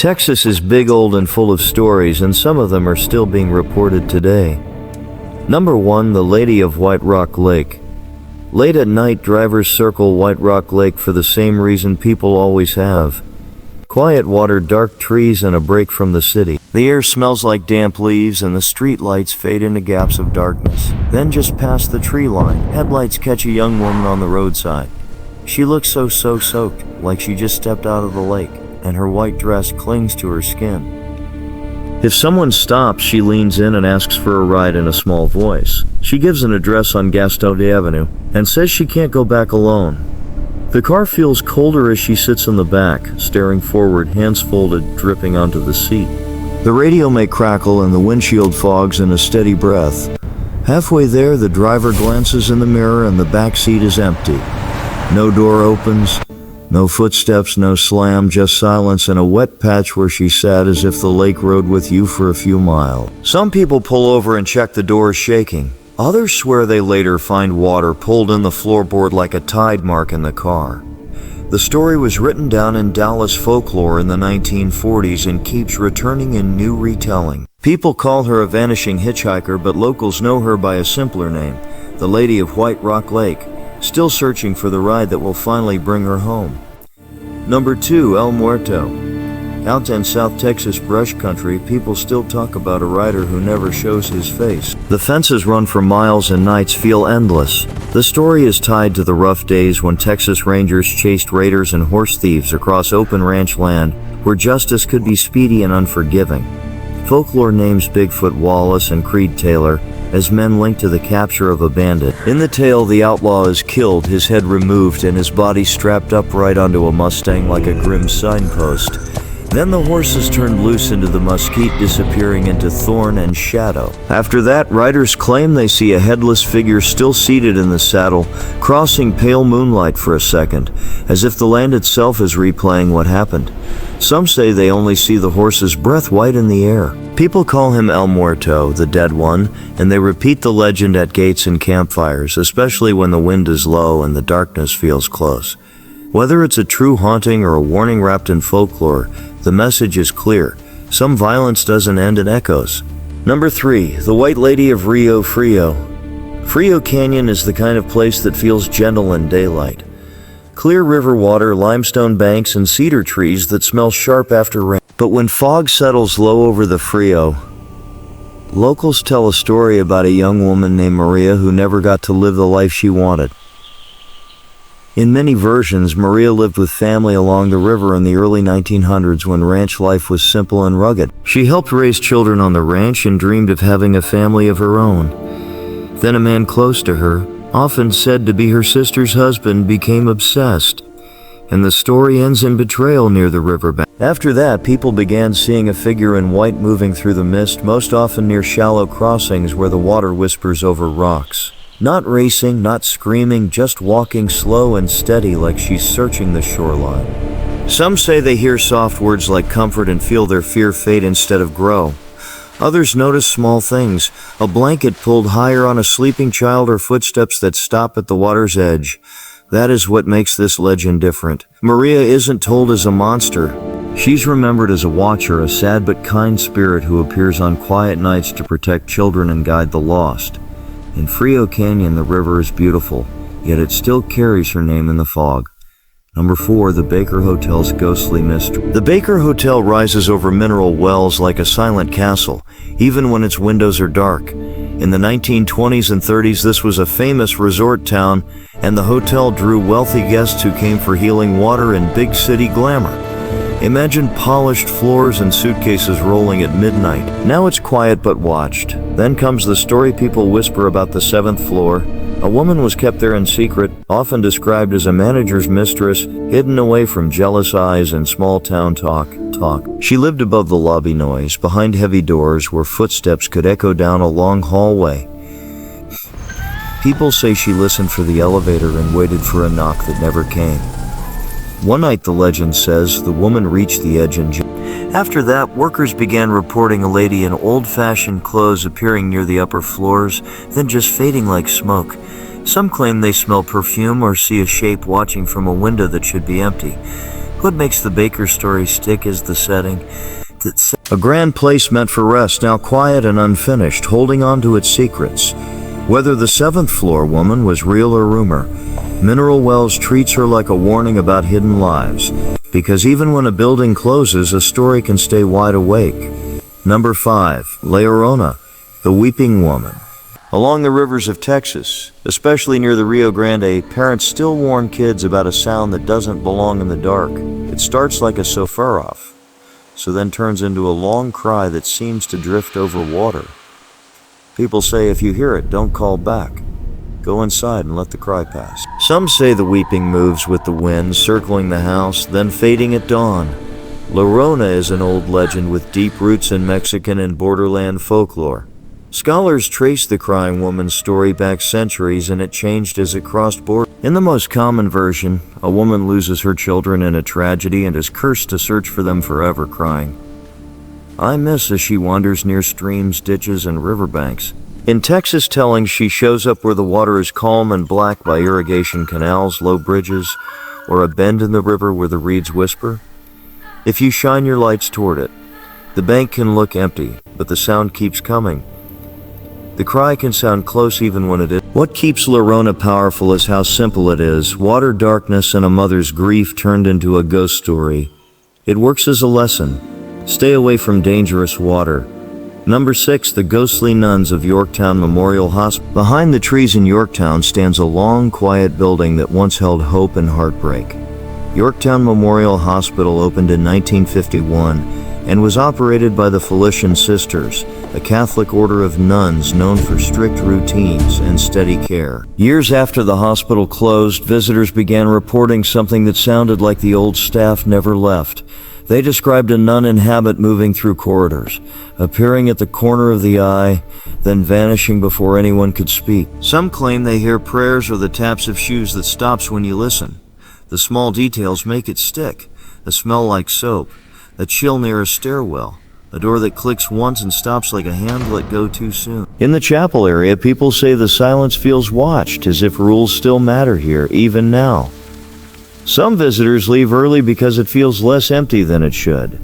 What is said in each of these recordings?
Texas is big, old, and full of stories, and some of them are still being reported today. Number 1, the Lady of White Rock Lake. Late at night, drivers circle White Rock Lake for the same reason people always have. Quiet water, dark trees, and a break from the city. The air smells like damp leaves, and the street lights fade into gaps of darkness. Then just past the tree line, headlights catch a young woman on the roadside. She looks so soaked, like she just stepped out of the lake, and her white dress clings to her skin. If someone stops, she leans in and asks for a ride in a small voice. She gives an address on Gaston Avenue and says she can't go back alone. The car feels colder as she sits in the back, staring forward, hands folded, dripping onto the seat. The radio may crackle and the windshield fogs in a steady breath. Halfway there, the driver glances in the mirror and the back seat is empty. No door opens, no footsteps, no slam, just silence and a wet patch where she sat as if the lake rode with you for a few miles. Some people pull over and check the doors shaking. Others swear they later find water pulled in the floorboard like a tide mark in the car. The story was written down in Dallas Folklore in the 1940s and keeps returning in new retelling. People call her a vanishing hitchhiker, but locals know her by a simpler name, the Lady of White Rock Lake, still searching for the ride that will finally bring her home. Number 2, El Muerto. Out in South Texas brush country, people still talk about a rider who never shows his face. The fences run for miles and nights feel endless. The story is tied to the rough days when Texas Rangers chased raiders and horse thieves across open ranch land where justice could be speedy and unforgiving. Folklore names Bigfoot Wallace and Creed Taylor as men linked to the capture of a bandit. In the tale, the outlaw is killed, his head removed, and his body strapped upright onto a Mustang like a grim signpost. Then the horse is turned loose into the mesquite, disappearing into thorn and shadow. After that, riders claim they see a headless figure still seated in the saddle, crossing pale moonlight for a second, as if the land itself is replaying what happened. Some say they only see the horse's breath white in the air. People call him El Muerto, the dead one, and they repeat the legend at gates and campfires, especially when the wind is low and the darkness feels close. Whether it's a true haunting or a warning wrapped in folklore, the message is clear. Some violence doesn't end in echoes. Number 3, the White Lady of Rio, Frio. Frio Canyon is the kind of place that feels gentle in daylight. Clear river water, limestone banks, and cedar trees that smell sharp after rain. But when fog settles low over the Frio, locals tell a story about a young woman named Maria who never got to live the life she wanted. In many versions, Maria lived with family along the river in the early 1900s when ranch life was simple and rugged. She helped raise children on the ranch and dreamed of having a family of her own. Then a man close to her, often said to be her sister's husband, became obsessed, and the story ends in betrayal near the riverbank. After that, people began seeing a figure in white moving through the mist, most often near shallow crossings where the water whispers over rocks. Not racing, not screaming, just walking slow and steady like she's searching the shoreline. Some say they hear soft words like comfort and feel their fear fade instead of grow. Others notice small things, a blanket pulled higher on a sleeping child or footsteps that stop at the water's edge. That is what makes this legend different. Maria isn't told as a monster. She's remembered as a watcher, a sad but kind spirit who appears on quiet nights to protect children and guide the lost. In Frio Canyon, the river is beautiful, yet it still carries her name in the fog. Number 4, the Baker Hotel's ghostly mystery. The Baker Hotel rises over mineral wells like a silent castle, even when its windows are dark. In the 1920s and 30s, this was a famous resort town, and the hotel drew wealthy guests who came for healing water and big city glamour. Imagine polished floors and suitcases rolling at midnight. Now it's quiet but watched. Then comes the story people whisper about the 7th floor. A woman was kept there in secret, often described as a manager's mistress, hidden away from jealous eyes and small-town talk. She lived above the lobby noise, behind heavy doors where footsteps could echo down a long hallway. People say she listened for the elevator and waited for a knock that never came. One night, the legend says, the woman reached the edge and jumped. After that, workers began reporting a lady in old-fashioned clothes appearing near the upper floors, then just fading like smoke. Some claim they smell perfume or see a shape watching from a window that should be empty. What makes the Baker story stick is the setting. A grand place meant for rest, now quiet and unfinished, holding on to its secrets. Whether the seventh floor woman was real or rumor, Mineral Wells treats her like a warning about hidden lives, because even when a building closes, a story can stay wide awake. Number 5. Llorona, the Weeping Woman. Along the rivers of Texas, especially near the Rio Grande, parents still warn kids about a sound that doesn't belong in the dark. It starts like a sofaroff, so then turns into a long cry that seems to drift over water. People say if you hear it, don't call back. Go inside and let the cry pass. Some say the weeping moves with the wind, circling the house, then fading at dawn. Llorona is an old legend with deep roots in Mexican and borderland folklore. Scholars trace the crying woman's story back centuries, and it changed as it crossed borders. In the most common version, a woman loses her children in a tragedy and is cursed to search for them forever, crying, "I miss," as she wanders near streams, ditches, and riverbanks. In Texas tellings, she shows up where the water is calm and black by irrigation canals, low bridges, or a bend in the river where the reeds whisper. If you shine your lights toward it, the bank can look empty, but the sound keeps coming. The cry can sound close even when it is. What keeps Llorona powerful is how simple it is. Water, darkness, and a mother's grief turned into a ghost story. It works as a lesson. Stay away from dangerous water. Number 6. The Ghostly Nuns of Yorktown Memorial Hospital. Behind the trees in Yorktown stands a long, quiet building that once held hope and heartbreak. Yorktown Memorial Hospital opened in 1951 and was operated by the Felician Sisters, a Catholic order of nuns known for strict routines and steady care. Years after the hospital closed, visitors began reporting something that sounded like the old staff never left. They described a nun in habit moving through corridors, appearing at the corner of the eye, then vanishing before anyone could speak. Some claim they hear prayers or the taps of shoes that stops when you listen. The small details make it stick. A smell like soap, a chill near a stairwell, a door that clicks once and stops like a hand let go too soon. In the chapel area, people say the silence feels watched, as if rules still matter here, even now. Some visitors leave early because it feels less empty than it should.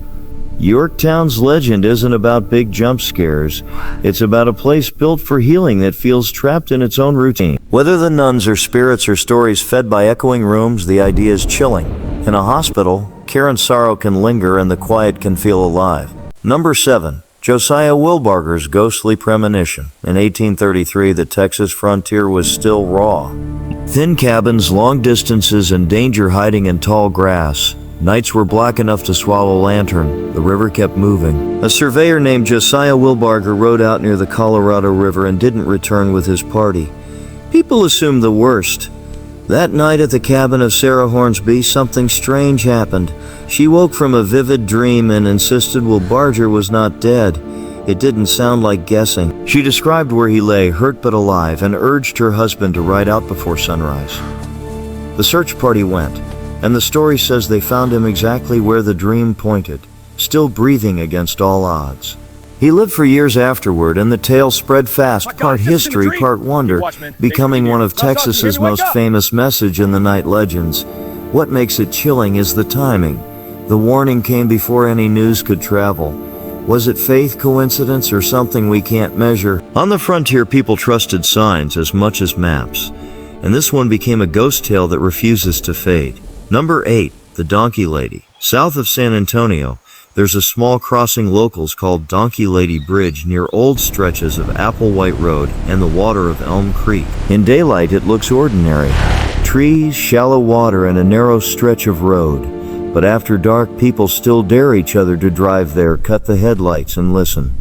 Yorktown's legend isn't about big jump scares. It's about a place built for healing that feels trapped in its own routine. Whether the nuns are spirits or stories fed by echoing rooms, the idea is chilling. In a hospital, care and sorrow can linger and the quiet can feel alive. Number 7. Josiah Wilbarger's Ghostly Premonition. In 1833, the Texas frontier was still raw. Thin cabins, long distances, and danger hiding in tall grass. Nights were black enough to swallow a lantern. The river kept moving. A surveyor named Josiah Wilbarger rode out near the Colorado River and didn't return with his party. People assumed the worst. That night at the cabin of Sarah Hornsby, something strange happened. She woke from a vivid dream and insisted Wilbarger was not dead. It didn't sound like guessing. She described where he lay, hurt but alive, and urged her husband to ride out before sunrise. The search party went, and the story says they found him exactly where the dream pointed, still breathing against all odds. He lived for years afterward, and the tale spread fast, part history, part wonder, becoming one of Texas's most famous message in the night legends. What makes it chilling is the timing. The warning came before any news could travel. Was it faith, coincidence, or something we can't measure? On the frontier, people trusted signs as much as maps, and this one became a ghost tale that refuses to fade. Number 8. The Donkey Lady. South of San Antonio, there's a small crossing locals called Donkey Lady Bridge near old stretches of Applewhite Road and the water of Elm Creek. In daylight, it looks ordinary. Trees, shallow water, and a narrow stretch of road. But after dark, people still dare each other to drive there, cut the headlights, and listen.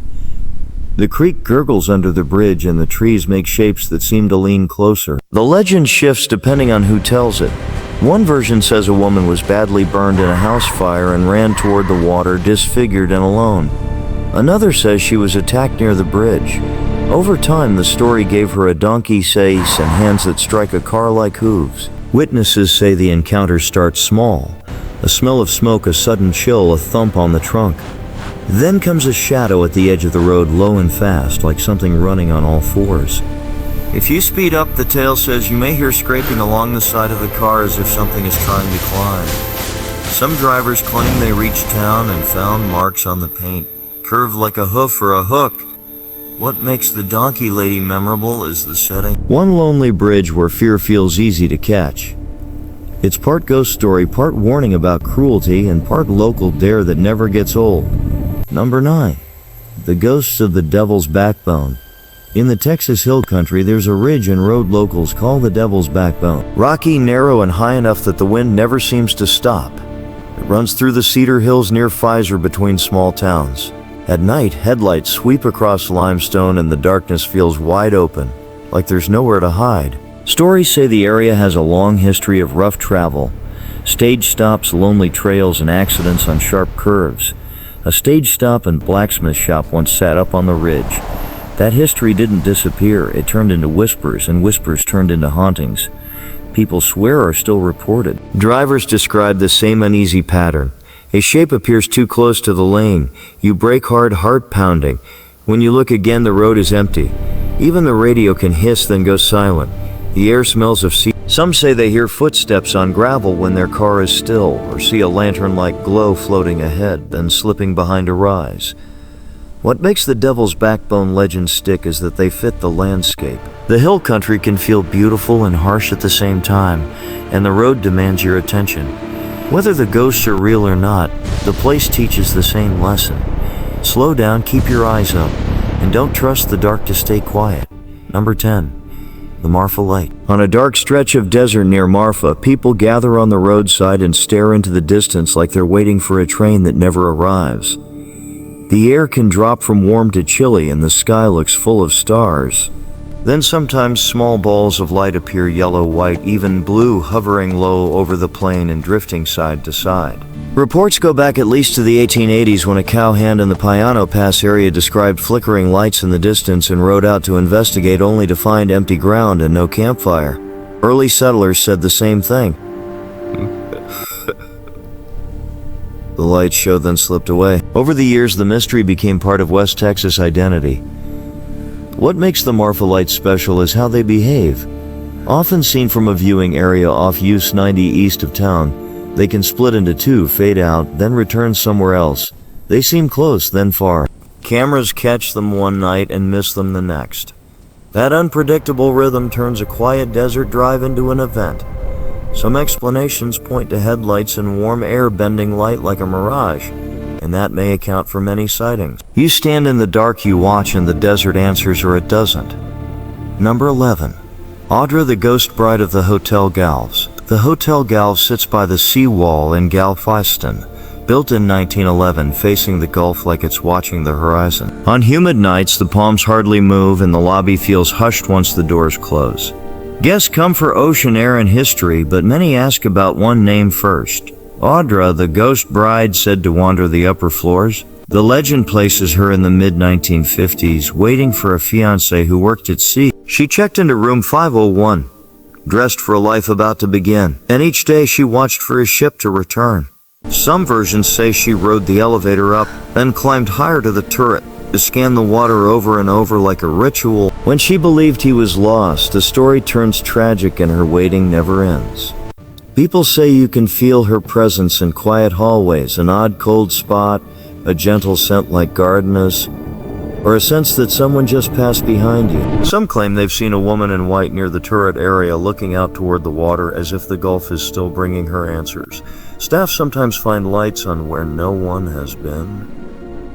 The creek gurgles under the bridge, and the trees make shapes that seem to lean closer. The legend shifts depending on who tells it. One version says a woman was badly burned in a house fire and ran toward the water, disfigured and alone. Another says she was attacked near the bridge. Over time, the story gave her a donkey's face and hands that strike a car like hooves. Witnesses say the encounter starts small. A smell of smoke, a sudden chill, a thump on the trunk. Then comes a shadow at the edge of the road, low and fast, like something running on all fours. If you speed up, the tale says you may hear scraping along the side of the car as if something is trying to climb. Some drivers claim they reached town and found marks on the paint, curved like a hoof or a hook. What makes the donkey lady memorable is the setting. One lonely bridge where fear feels easy to catch. It's part ghost story, part warning about cruelty, and part local dare that never gets old. Number 9. The Ghosts of the Devil's Backbone. In the Texas Hill Country, there's a ridge and road locals call the Devil's Backbone. Rocky, narrow, and high enough that the wind never seems to stop. It runs through the Cedar Hills near Pfizer between small towns. At night, headlights sweep across limestone and the darkness feels wide open, like there's nowhere to hide. Stories say the area has a long history of rough travel, stage stops, lonely trails, and accidents on sharp curves. A stage stop and blacksmith shop once sat up on the ridge. That history didn't disappear, it turned into whispers, and whispers turned into hauntings. People swear are still reported. Drivers describe the same uneasy pattern. A shape appears too close to the lane. You brake hard, heart pounding. When you look again, the road is empty. Even the radio can hiss, then go silent. The air smells of sea. Some say they hear footsteps on gravel when their car is still, or see a lantern-like glow floating ahead, then slipping behind a rise. What makes the Devil's Backbone legend stick is that they fit the landscape. The hill country can feel beautiful and harsh at the same time, and the road demands your attention. Whether the ghosts are real or not, the place teaches the same lesson. Slow down, keep your eyes up, and don't trust the dark to stay quiet. Number 10. The Marfa Light. On a dark stretch of desert near Marfa, people gather on the roadside and stare into the distance like they're waiting for a train that never arrives. The air can drop from warm to chilly and the sky looks full of stars. Then sometimes small balls of light appear, yellow, white, even blue, hovering low over the plain and drifting side to side. Reports go back at least to the 1880s when a cowhand in the Piano Pass area described flickering lights in the distance and rode out to investigate only to find empty ground and no campfire. Early settlers said the same thing. The light show then slipped away. Over the years, the mystery became part of West Texas identity. What makes the Marfa Lights special is how they behave. Often seen from a viewing area off US 90 east of town, they can split into two, fade out, then return somewhere else. They seem close, then far. Cameras catch them one night and miss them the next. That unpredictable rhythm turns a quiet desert drive into an event. Some explanations point to headlights and warm air bending light like a mirage, and that may account for many sightings. You stand in the dark, you watch, and the desert answers or it doesn't. Number 11. Audra, the ghost bride of the Hotel Galvez. The Hotel Galvez sits by the seawall in Galveston, built in 1911, facing the Gulf like it's watching the horizon. On humid nights, the palms hardly move and the lobby feels hushed once the doors close. Guests come for ocean air and history, but many ask about one name first. Audra, the ghost bride, said to wander the upper floors. The legend places her in the mid-1950s, waiting for a fiancé who worked at sea. She checked into room 501, dressed for a life about to begin, and each day she watched for his ship to return. Some versions say she rode the elevator up, then climbed higher to the turret to scan the water over and over like a ritual. When she believed he was lost, the story turns tragic and her waiting never ends. People say you can feel her presence in quiet hallways, an odd cold spot, a gentle scent like gardenias, or a sense that someone just passed behind you. Some claim they've seen a woman in white near the turret area looking out toward the water as if the Gulf is still bringing her answers. Staff sometimes find lights on where no one has been.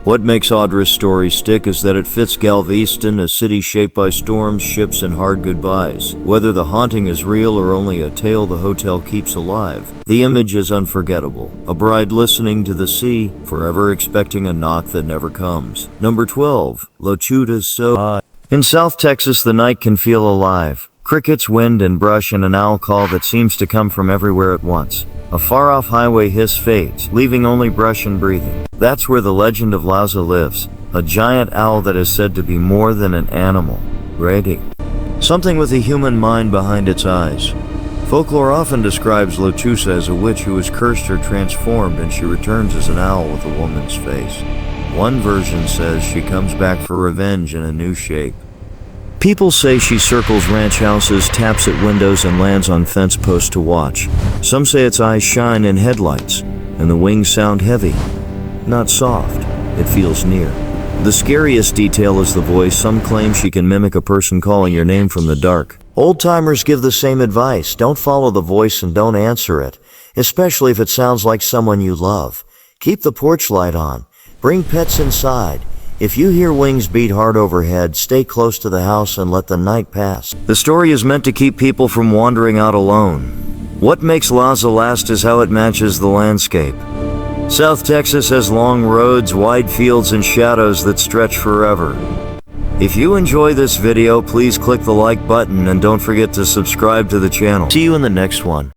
What makes Audra's story stick is that it fits Galveston, a city shaped by storms, ships, and hard goodbyes. Whether the haunting is real or only a tale the hotel keeps alive, the image is unforgettable. A bride listening to the sea, forever expecting a knock that never comes. Number 12. Lochuda's So High. In South Texas, the night can feel alive. Crickets, wind, and brush, and an owl call that seems to come from everywhere at once. A far-off highway hiss fades, leaving only brush and breathing. That's where the legend of Lauza lives, a giant owl that is said to be more than an animal, rating. Something with a human mind behind its eyes. Folklore often describes Lochusa as a witch who is cursed or transformed, and she returns as an owl with a woman's face. One version says she comes back for revenge in a new shape. People say she circles ranch houses, taps at windows, and lands on fence posts to watch. Some say its eyes shine in headlights. and the wings sound heavy, not soft. It feels near. The scariest detail is the voice. Some claim she can mimic a person calling your name from the dark. Old-timers give the same advice. Don't follow the voice and don't answer it, especially if it sounds like someone you love. Keep the porch light on. Bring pets inside. If you hear wings beat hard overhead, stay close to the house and let the night pass. The story is meant to keep people from wandering out alone. What makes Laza last is how it matches the landscape. South Texas has long roads, wide fields, and shadows that stretch forever. If you enjoy this video, please click the like button and don't forget to subscribe to the channel. See you in the next one.